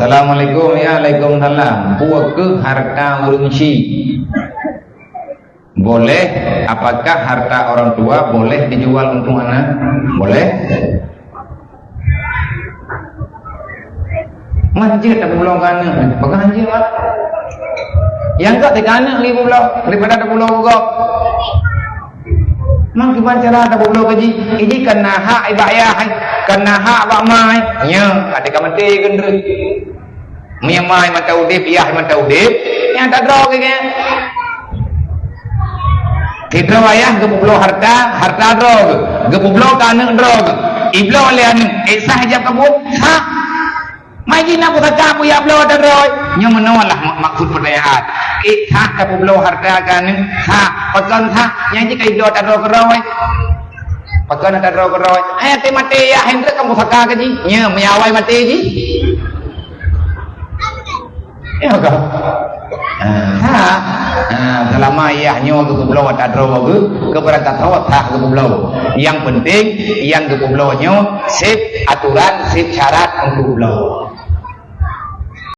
Assalamualaikum. Ya, Waalaikumsalam. Buat ke harta urunci boleh? Apakah harta orang tua boleh dijual untuk anak? Boleh. Manjir tak pulau kana. Pakai anjir mak. Yang kau tekana 5 pulau daripada 10 juga. Mang gimana cara tak pulau gaji? Ini kena hak ibayah, kena hak bak mai. Nya, ada kamati gendru. Mai mata udip, iya mata udip. Yang tak draw ke ke. Kita ayah ke pulau harta draw. Ke pulau kana draw. Iblo oleh anu, sah aja kabut. Sah. Mai nak buat kamu ya pulau ada draw. Nya menolak maksud pertanyaan. Hak ke pulau harta kana. Hak, pakan hak. Yang jika iblo tak draw keroy. Pakan tak draw keroy. Te mati ya Hendra kamu saka ke ji. Nya menyawai mati ji. Ya kau. Selama ayahnya ke pulau tak draw ke berangkat rawat hak ke pulau. Yang penting yang ke pulau nya sip aturan, sip syarat untuk pulau.